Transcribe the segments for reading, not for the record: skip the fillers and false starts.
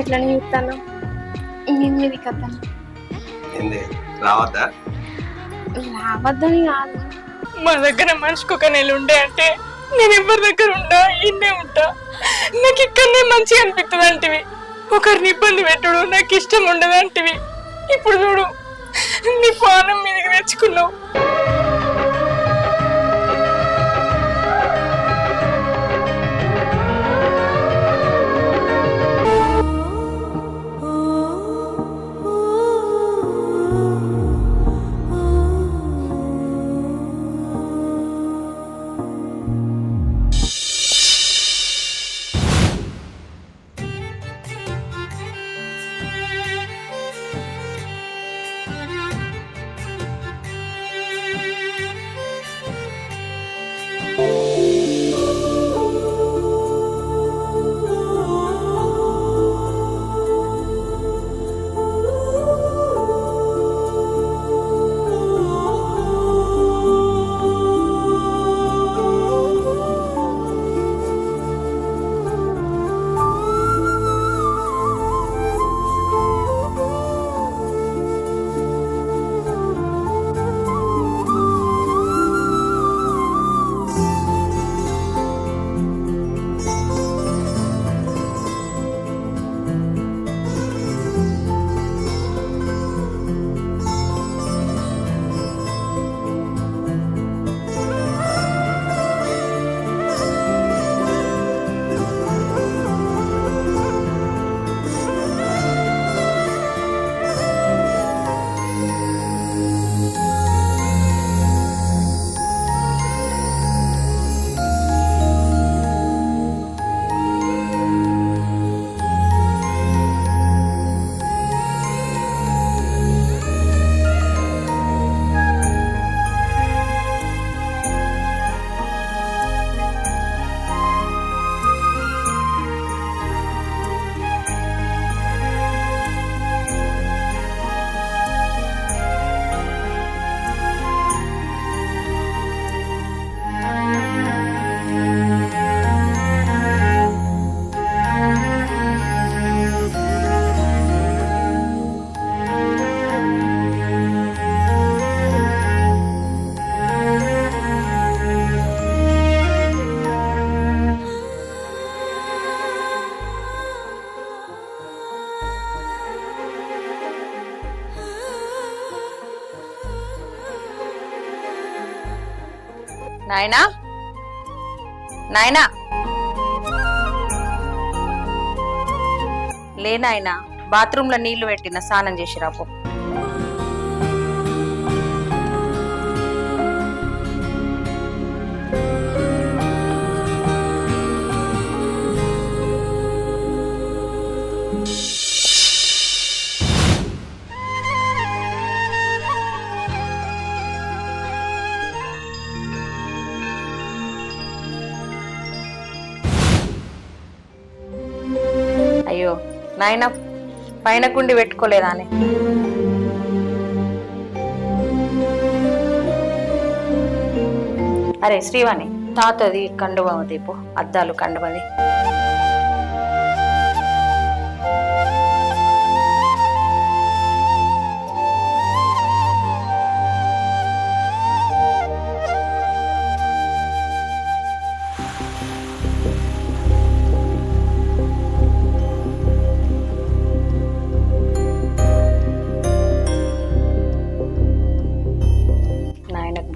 ఎట్లని చూస్తాను మీది కథ ఏంది రావద్దా? రావద్దని కాదు. మా దగ్గర మనిషికి ఒక నెల ఉండే అంటే నేను ఎవరి దగ్గర ఉంటా ఇన్నే ఉంటా. నాకు ఇక్కడనే మంచిగా అనిపిస్తుంది అంటివి. ఒకరిని ఇబ్బంది పెట్టుడు నాకు ఇష్టం ఉండదు అంటివి. ఇప్పుడు చూడు నీ పానం మీదకి తెచ్చుకున్నావు. నాయనా నాయనా లే నాయనా, బాత్రూమ్ లో నీళ్లు పెట్టిన స్నానం చేసి రాపో. అయ్యో నాయన, పైన కుండి పెట్టుకోలేదా అని? అరే శ్రీవాణి, తాతది కండువ దీపు, అద్దాలు కండువది.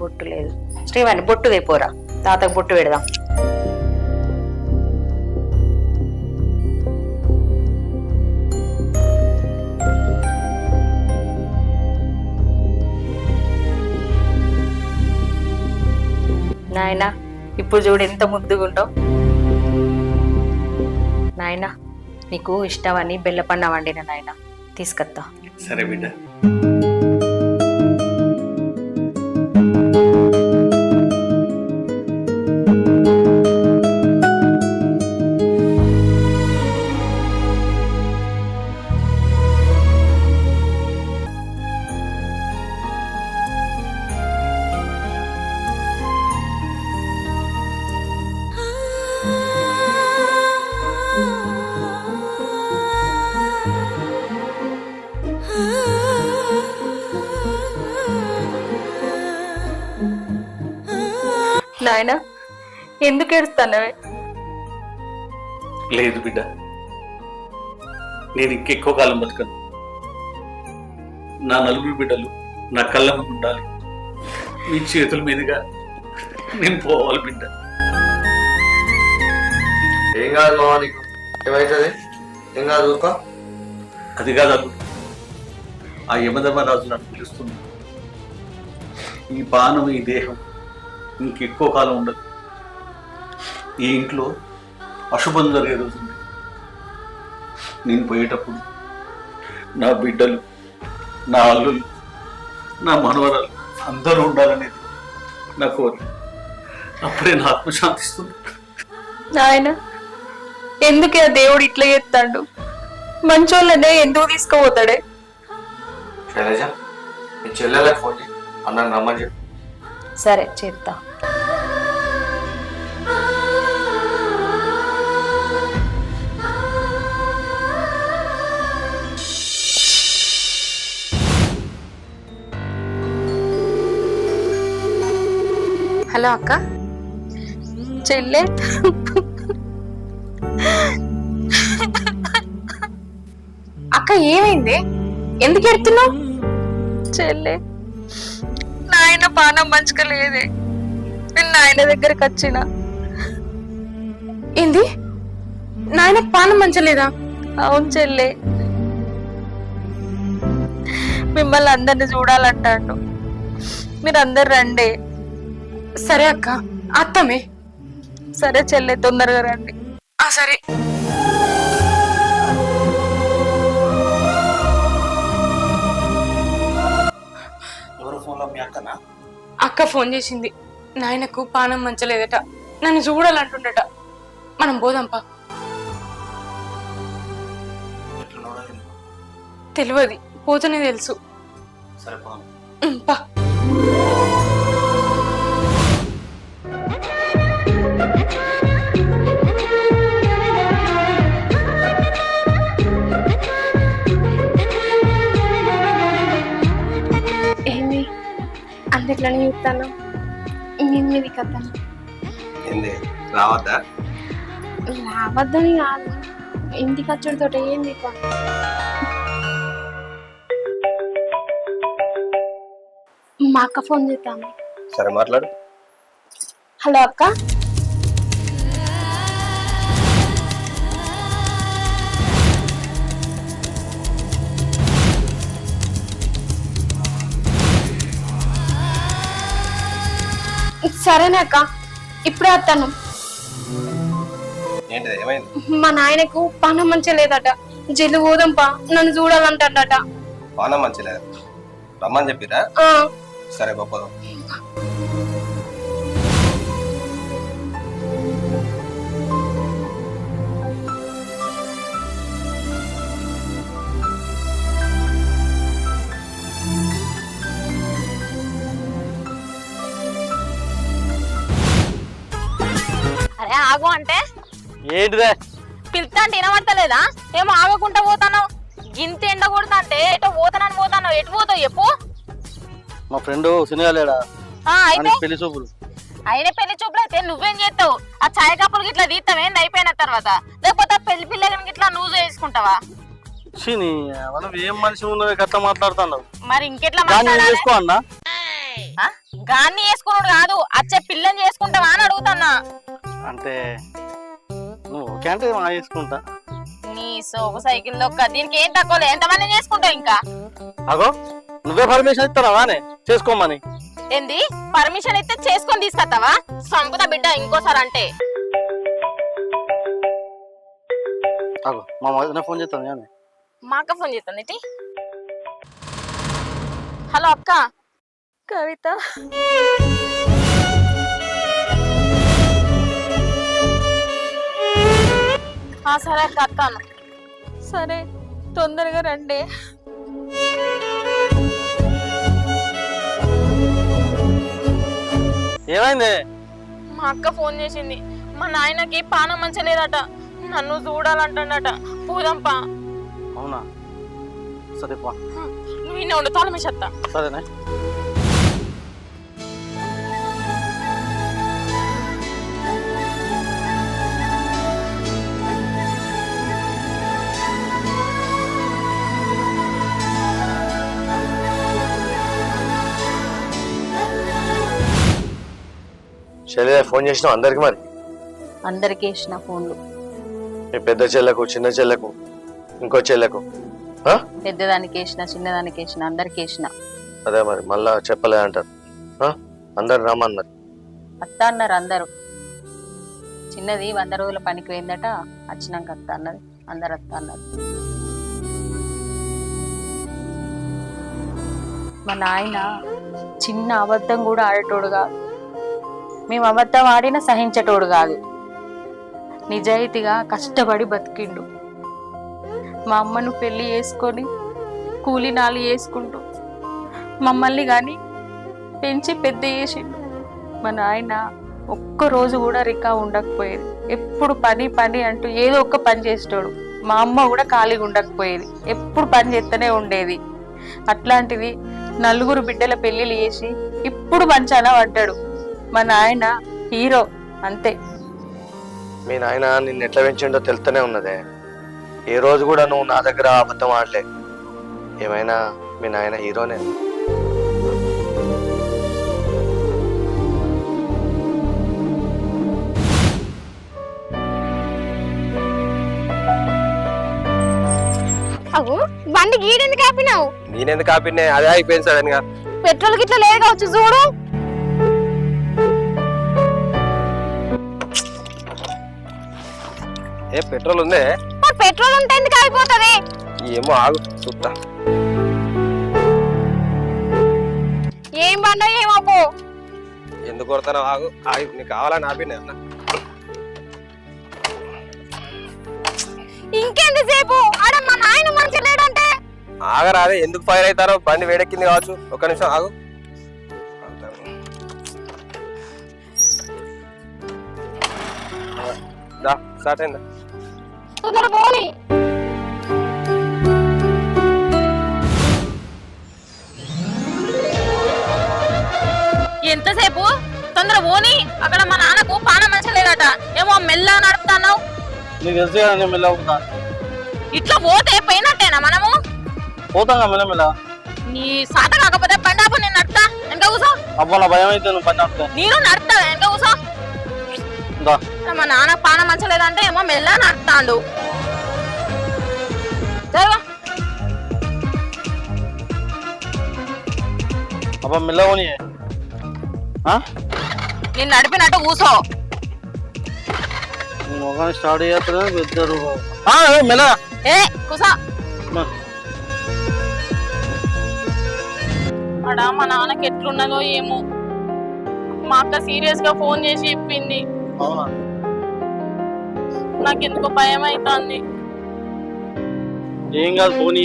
బొట్టు లేదు. శ్రీవాణి బొట్టు తెపోరా, తాతకు బొట్టు పెడదాం. నాయనా ఇప్పుడు చూడు ఎంత ముద్దుగా ఉంటావు. నాయనా నీకు ఇష్టమని బెల్లపన్నం వండిన నాయన, తీసుకొత్తా. సరే బిడ్డ. నాయన ఎందుకు ఏడుస్తానవే? లేదు బిడ్డ, నేను ఇంకెక్కువ కాలం బతకను. నా నలుగురు బిడ్డలు నా కళ్ళ ముందు ఉండాలి. మీ చేతుల మీదుగా నేను పోవాలి బిడ్డ. ఏం కాదు మామ, నీకు ఏమవుతుంది? ఏం కాదు, ఊరుకో. అది కాదు అల్లుడు, ఆ యమధర్మరాజు నన్ను పిలుస్తుంది. ఈ పానం, ఈ దేహం ఇంకెక్కువ కాలం ఉండదు. ఈ ఇంట్లో అశుభం జరిగే రోజు ఉంది. నేను పోయేటప్పుడు నా బిడ్డలు, నా అల్లులు, నా మనవరాలు అందరూ ఉండాలనేది నా కోరిక. అప్పుడే నా ఆత్మ శాంతిస్తుంది. నాయన ఎందుకే దేవుడు ఇట్లా చేస్తాడు? మంచోళ్ళనే ఎందుకు తీసుకుపోతాడే? శైలజ, మీ చెల్లెలకు ఫోన్ చేయి, అన్నని రమ్మని చెప్పు. సరే చేస్తా. హలో అక్క. చెల్లె అక్క ఏమైంది? ఎందుకు ఎడుతున్నావు? చెల్లె నాయన పానం మంచిగా లేదే. నేను నాయన దగ్గరికి వచ్చిన. ఏంది? నాయన పానం మంచలేదా? అవును చెల్లె, మిమ్మల్ని అందరిని చూడాలంటాడు. మీరు అందరు రండి. సరే అక్క, అత్తమే. సరే చెల్లె, తొందరగా రండి. సరే. ఎవరు ఫోన్లో? మీ అక్కనా? అక్క ఫోన్ చేసింది. నాయనకు పానం మంచలేదట, నన్ను చూడాలంటుండట. మనం పోదాంపా. ఎట్లున్నాడో తెలియదు, పోతేనే తెలుసు. సరే పోదాం. పా. ఏమి అందట్లోనే చెప్తాను, మీది కథను. ఏంది రావద్దా? రావద్దని కాదు, ఇంటికి వచ్చుడితో ఏంది పని? మా అక్క ఫోన్ చేస్తాను. సరే మాట్లాడు. హలో అక్క. సరేనా అక్క, ఇప్పుడే వస్తాను. ఏంటిది, ఏమైంది? మా నాయనకు పానం మంచిగా లేదట, జల్లు పోదాంపా, నన్ను చూడాలంటాడట. పానం మంచిలేదు, రమ్మని చెప్పిరా? సరే గొప్పదాం. అరే ఆగు అంటే ఏంటిదే? పిలుస్తా అంటే వినబడతలేదా? ఏమో ఆగకుండా పోతాను. గింత ఎండ కొడతా అంటే ఎటో పోతాను. ఎటు పోతావు చెప్పు. మా ఫ్రెండ్ సినిమా లేడా అయితే పెళ్లి చూపులు. అయిన పెళ్లి చూపులు అయితే నువ్వేం చేస్తావు? ఆ ఛాయ్ కప్పులు గిట్లా తీస్తావేంది అయిపోయిన తర్వాత? లేకపోతే పెళ్లి పిల్లలకి గిట్లా నువ్వు చేసుకుంటావా? మనం ఏం మనిషి ఉన్నది గట్లా మాట్లాడుతున్నావు. మరి ఇంకెట్లా చేసుకో అన్నా. గాన్ని చేసుకున్నాడు కాదు, అచ్చే పిల్లని చేసుకుంటావా అని అడుగుతాన్నా. అంటే నువ్వు ఓకే అంటే చేసుకుంటా. నీ సోకు సైకిల్ దొక్క, దీనికి ఏం తక్కువ. ఎంతమంది చేసుకుంటావు ఇంకా? అగో నువ్వే పర్మిషన్ ఇస్తావా చేసుకోమని? ఏంది పర్మిషన్ ఇస్తే చేసుకొని తీసుకొస్తావా? సంపుత బిడ్డ ఇంకోసారి అంటే. అగో మా మధ్యన ఫోన్ చేస్తాను. మా అక్క ఫోన్ చేస్తుంది. హలో అక్క. కవిత సరే అక్క అత్తాను. సరే తొందరగా రండి. ఏమైంది? మా అక్క ఫోన్ చేసింది. మా నాయనకి పానం మంచలేదట, నన్ను చూడాలంటాడట. పోదాంపా. అవునా? సరే పా. నువ్వు ఇన్న ఉండు, తాళమేసేత్తా. సరేనే. శైలజ ఫోన్ చేసినావు అందరికి మరి? అందరికీ ఇచ్చిన ఫోన్లు. మీ పెద్ద చెల్లకు, చిన్న చెల్లకు, ఇంకో చెల్లకు? పెద్దదానికి వేసిన, చిన్నదానికి వేసిన, అందరికి వేసిన. అదే మరి మళ్ళా చెప్పలే అంటారు. అందరు రమ్మన్నారు. అత్త అన్నారు అందరూ. చిన్నది 100 రోజుల పనికి పోయిందట, వచ్చినాక అత్త అన్నది. అందరు అత్త అన్నారు. మా నాయన చిన్న అబద్ధం కూడా ఆడేటోడు కాదు. మేము అబద్ధం ఆడినా సహించేటోడు కాదు. నిజాయితీగా కష్టపడి బతికిండు. మా అమ్మను పెళ్లి చేసుకొని కూలినాలు చేసుకుంటూ మమ్మల్ని కానీ పెంచి పెద్ద చేసిండు. మా నాయన ఒక్కరోజు కూడా రికా ఉండకపోయేది. ఎప్పుడు పని పని అంటూ ఏదో ఒక్క పని చేసేటోడు. మా అమ్మ కూడా ఖాళీగా ఉండకపోయేది, ఎప్పుడు పని చేస్తూనే ఉండేది. అట్లాంటిది 4 బిడ్డల పెళ్లిళ్ళు చేసి ఇప్పుడు మంచాన పడ్డాడు. మా నాయన హీరో అంతే. మీ నాయన నిన్ను ఎట్లా పెంచిండో తెలుస్తూనే ఉన్నదే. ఏ రోజు కూడా నువ్వు నా దగ్గర అబద్ధం ఆడలే. ఏమైనా మీ నాయన హీరోనే. అవు బండి గీడెందుకు ఆపినావు? నేనెందుకు ఆపినే? అదే అయిపోయింది సడన్ గా. పెట్రోల్ గిట్లా లేదు కావచ్చు, చూడు. ఏ పెట్రోల్ ఉందే? పెట్రోల్ ఉంటే ఎందుకు అయిపోతుంది? ఏమో ఆగు చూస్తా. ఏం బండ ఏమో పో. ఎందుకు కొడతానో ఆగు. ఆగు, నీకు కావాలని ఆపినే అన్న. ఇంకెంతసేపు? ఆడ మా నాయన మంచి లేడంటే. ఆగరాదే, ఎందుకు ఫైర్ అవుతారో? బండి వేడెక్కింది కావచ్చు. ఒక్క నిమిషం ఆగు. దా స్టార్ట్ అయిందా? ఎంతసేపు? తొందర పోని. అక్కడ మా నాన్నకు పానం మంచి లేదట. ఏమో మెల్ల నడుపుతావు. నీకు తెలుసు కదా నేను మెల్ల ఇట్లా పోతే పోయినట్టేనా మనము? పోతాం మెల్ల. నీ సాట కాకపోతే పండాపు నేను నడుతా. వెనక కూసో. అబ్బా నా భయం అయితే నువ్వు పని నడుపుతా. నేను నడుతా, వెనక కూసో. మా నాన్న పానం మంచలేదంటే ఏమో మెల్ల నడుతాడు. అబ్బా మెల్ల పోనీ. నేను నడిపినట్టు కూసో. మొగాన్ని స్టార్ట్ చేస్తా ఇద్దరు మెల్ల. ఏ కూసో. అడా మా నాన్నకి ఎట్లున్నదో ఏమో. మా అక్క సీరియస్ గా ఫోన్ చేసి చెప్పింది. నాకెందుకో భయం అవుతుంది. ఏం కాదు పోనీ.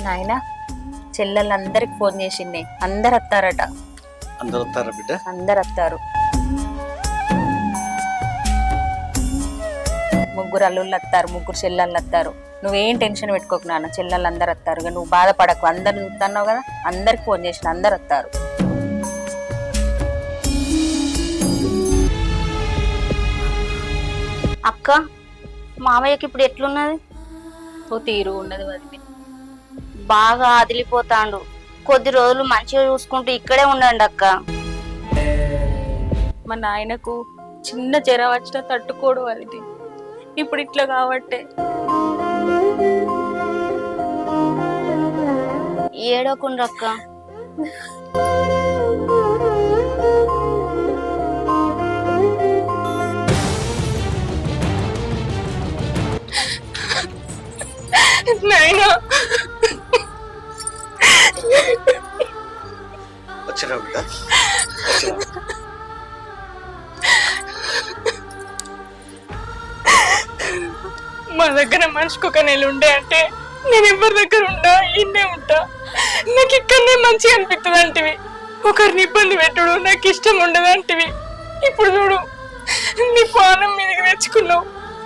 నాయన చెల్లెళ్ళందరికి ఫోన్ చేసిండే. అందరు వస్తారట. అందరు వస్తారా బిడ్డ? అందరు వస్తారు. 3 అల్లుళ్ళు వస్తారు, 3 చెల్లెళ్ళు వస్తారు. నువ్వేం టెన్షన్ పెట్టుకోకు నాన్న, చెల్లెళ్ళు అందరు వస్తారు. నువ్వు బాధపడకు. అందరు చూస్తున్నావు కదా, అందరికి ఫోన్ చేసిన, అందరు వస్తారు. అక్క, మామయ్యకి ఇప్పుడు ఎట్లున్నది? ఓ తీరు ఉన్నది వదిలి. బాగా అదిలిపోతాండు. కొద్ది రోజులు మంచిగా చూసుకుంటూ ఇక్కడే ఉండండి అక్క. మా నాయనకు చిన్న జ్వరం వచ్చినా తట్టుకోడు వదిలి. ఇప్పుడు ఇట్లా కాబట్టే. ఏడోకుండా అక్క. నాయనా వచ్చినా బిడ్డ? మా దగ్గర మనిషికి ఒక నెల ఉండే అంటే నేను ఎవరి దగ్గర ఉండా ఇన్నే ఉంటా. నాకు ఇక్కడనే మంచిగా అనిపిస్తుంది అంటివి. ఒకరిని ఇబ్బంది పెట్టడు నాకు ఇష్టం ఉండదంటివి. ఇప్పుడు చూడు, నీ పానం మీదకి తెచ్చుకున్నావు.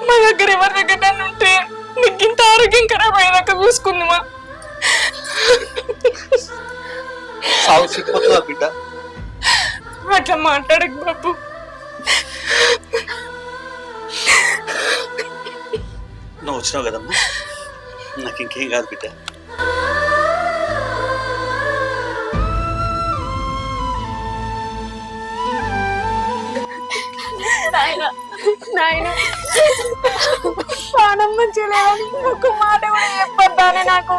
మా దగ్గర ఎవరి దగ్గర నన్ను ఉంటే నీకు ఇంత ఆరోగ్యం ఖరాబ్ అయ్యేదాకా చూసుకుందామా? బిడ్డ అట్లా మాట్లాడకు బాబు. నువ్వు వచ్చినావు కదమ్మా, నాకు ఇంకేం కాదు బిడ్డ. నాయన ప్రాణం మంచిగా లేదని ఒక మాట కూడా చెప్పొద్దానే నాకు.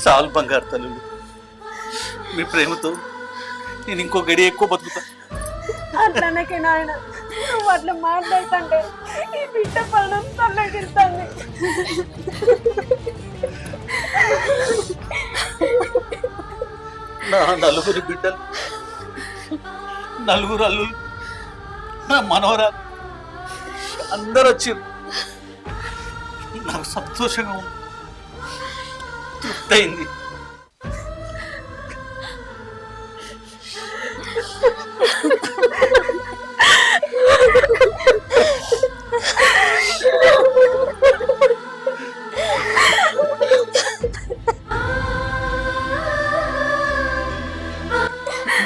చాలు బంగారు తల్లులు, మీ ప్రేమతో నేను ఇంకో గడి ఎక్కువ బతుకుతా. అట్లనకే నాయన, నువ్వు అట్లా మాట్లాడుతుంటే ఈ బిడ్డ ప్రాణం తల్లగిస్తుంది. నా నలుగురు బిడ్డలు, నలుగురు అల్లులు, నా మనవరాలు అందరు వచ్చారు. నాకు సంతోషంగా ఉంది, తృప్తి అయింది.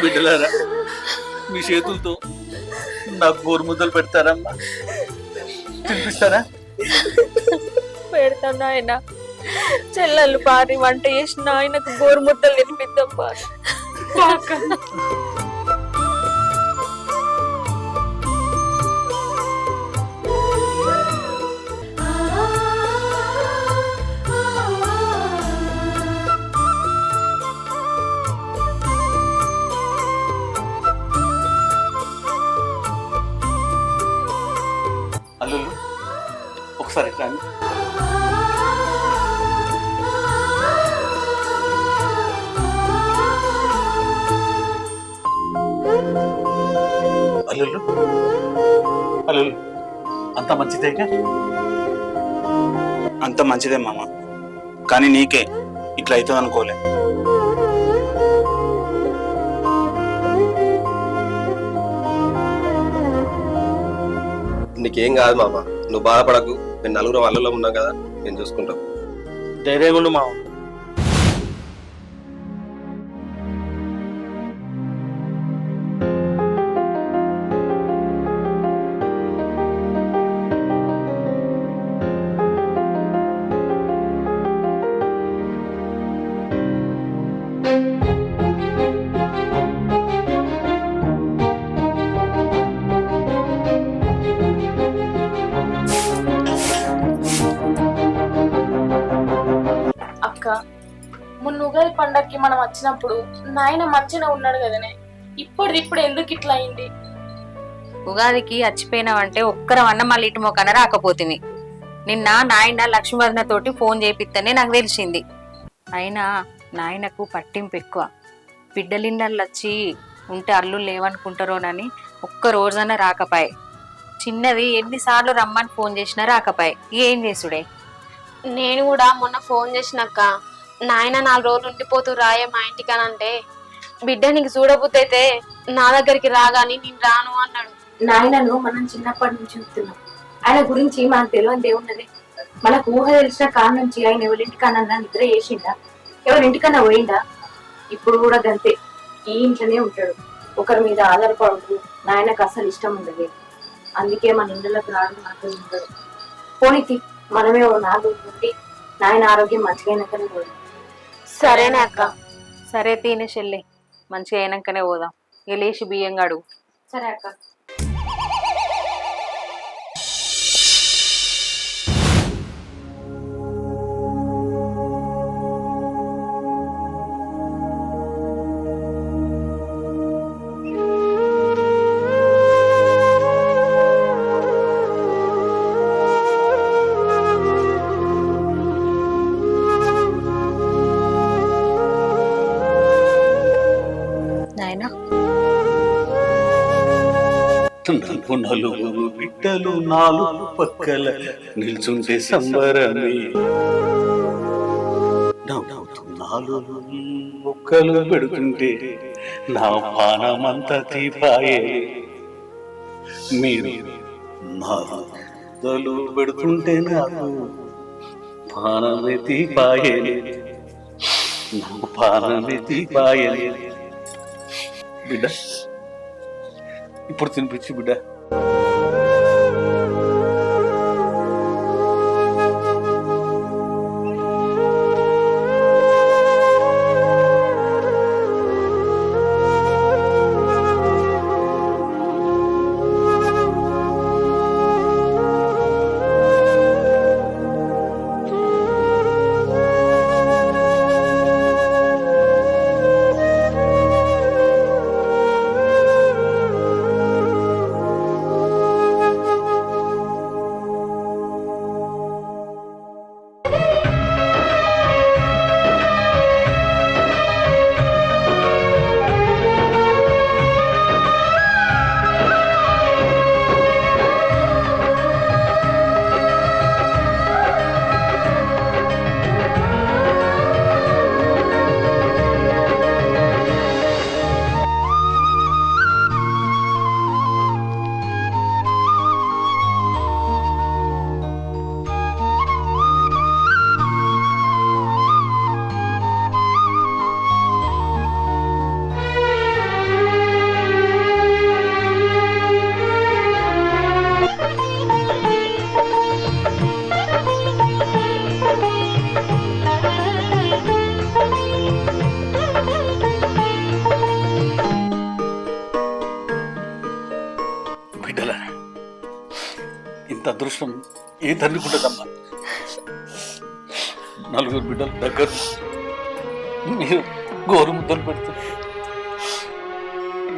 బిడ్డలారా, మీ చేతులతో నాకు గోరుముద్దలు పెడతారమ్మా, తినిపిస్తారా? పెడతాను నాయన. చెల్లెళ్ళు పారి వంట చేసిన ఆయనకు గోరుముద్దలు తినిపిద్దాం పారి. అల్లుళ్ళు ఒకసారి రండి. అల్లుళ్ళు అల్లుళ్ళు అంత మంచిదేగా? అంత మంచిదే మామ, కానీ నీకే ఇట్లా అవుతుంది అనుకోలే. నీకేం కాదు మామ, నువ్వు బాధపడకు. నేను నలుగురు వాళ్ళలో ఉన్నాం కదా, నేను చూసుకుంటాం. ధైర్యంగా ఉండు మామ. మొన్న ఉగాది పండక్కి మనం వచ్చినప్పుడు నాయన మంచిగా ఉన్నాడు కదనే, ఇప్పుడు ఎందుకు ఇట్లా అయింది? ఉగాదికి చచ్చిపోయినావంటే ఒక్కరం అన్న మళ్ళీ ఇటు మొక్కన రాకపోతుంది. నిన్న నాయన లక్ష్మీవర్ధన తోటి ఫోన్ చేపిస్తేనే నాకు తెలిసింది. అయినా నాయనకు పట్టింపు ఎక్కువ. బిడ్డలిండలు వచ్చి ఉంటే అల్లు లేవనుకుంటారోనని ఒక్క రోజైనా రాకపాయే. చిన్నది ఎన్నిసార్లు రమ్మని ఫోన్ చేసినా రాకపాయే. ఏం చేసుడే? నేను కూడా మొన్న ఫోన్ చేసినాక నాయన 4 రోజులు ఉండిపోతూ రాయే మా ఇంటికి అని అంటే, బిడ్డ నీకు చూడబుద్ధి అయితే నా దగ్గరికి రాగాని నేను రాను అన్నాడు. నాయనను మనం చిన్నప్పటి నుంచి చూస్తున్నాం. ఆయన గురించి మనకు తెలియని ఏమున్నది? మనకు ఊహ తెలిసిన కాడ నుంచి ఆయన ఎవరింటికన్నా నిద్ర చేసిండా, ఎవరింటికన్నా పోయిండా? ఇప్పుడు కూడా గంతే, ఈ ఇంట్లోనే ఉంటాడు. ఒకరి మీద ఆధారపడదు. నాయనకు అసలు ఇష్టం ఉండదు. అందుకే మన ఇండ్లకు రావడం మాత్రం ఉండదు. పోనీతి మనమే 4 రోజులు ఉండి నాయన ఆరోగ్యం మంచిగా అయినాకనే పోదాం. సరేనే అక్క. సరే తినే చెల్లి, మంచిగా అయినాకనే పోదాం. లేచి బియ్యం గడు. సరే అక్క. నలుగురు బిడ్డలు 4 పక్కల నిల్చుంటే సంబరమే. నవ్వుతున్నాలు ముక్కలు పెడుతుంటే నా పానమంతా తీపాయే, మీరు నాలు పెడుతుంటే నాకు పానమే తీపాయే, నా పానమే తీపాయే. బిడ్డ ఇప్పుడు తినిపించి బిడ్డ. బిడ్డలా, ఇంత అదృష్టం ఏ తండ్రికి ఉంటుందమ్మా? నలుగురు బిడ్డల దగ్గర మీరు గోరు ముద్దలు పెడుతుంది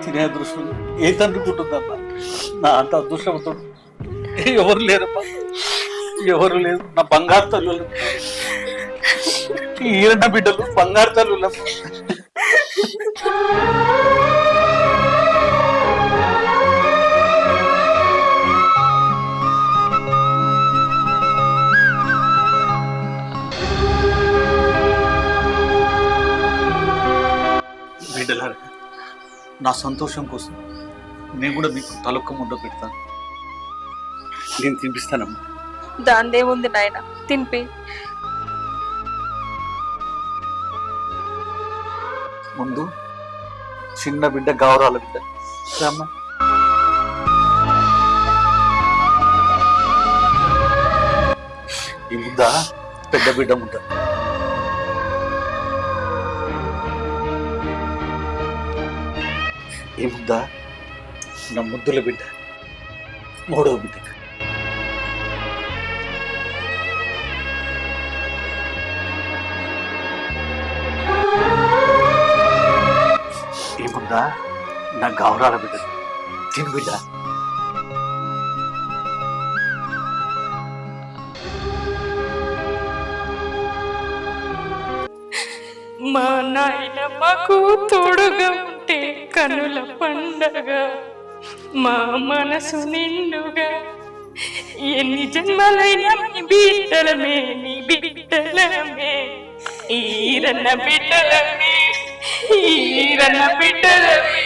తినే అదృష్టం ఏ తండ్రికి ఉంటుందమ్మా? నా అంత అదృష్టవంతుడు ఎవరు లేరమ్మా, ఎవరు లేరు. నా బంగారు తల్లులు, ఈరన్న బిడ్డలు బంగారు తల్లులమ్మా. బిడ్డలారా, నా సంతోషం కోసం నేను కూడా మీకు తలొక్క ముద్ద పెడతాను. నేను తినిపిస్తానమ్మా. దాందేముంది నాయన, తినిపి. ముందు చిన్న బిడ్డ గౌరవాల బిడ్డ రామ్మా. ఈ ముద్ద పెద్ద బిడ్డ ముద్ద. ఈ ముద్ద నా ముద్దుల బిడ్డ, మూడవ బిడ్డ. ఈ ముద్ద నా గౌరవాల బిడ్డ. తిను బిడ్డ. మా నాయన మాకు తోడుగా ఉంటే కనుల పండగ, మా మనసు నిండుగా ఎన్ని జన్మలైనా మీ బిడ్డలమే, మీ బిడ్డలమే, ఈరన్న బిడ్డలమే, ఈరన్న బిడ్డలమే.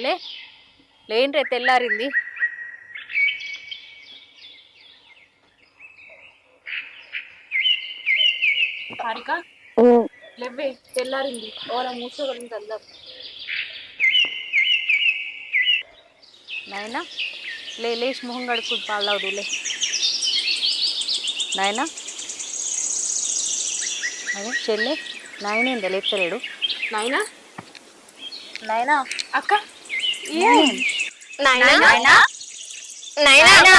చెల్లె లేండ్రే తెల్లారింది. హారిక లేవే, తెల్లారింది. ఓరా మూసుకోగలిగిన తెల్లారు. నాయనా లేచి మొహం కడుక్కు పాలు తాగుదులే. నాయనా అదే చెల్లె నాయన ఏందా లేపుతలేడు? నాయనా నాయనా అక్క నాయనా నాయనా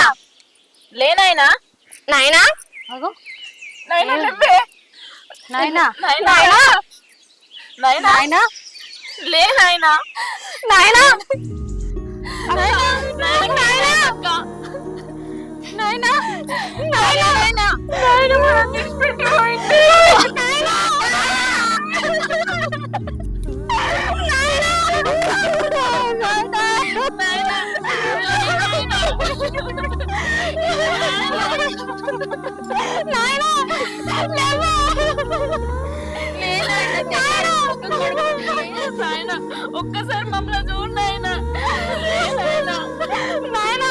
లేనాయనా నాయనా అగో నాయనా లేవే నాయనా నాయనా నాయనా నాయనా లే నాయనా నాయనా ఒక్కసారి మమ్మల్ని చూడు నాయనా. నాయనా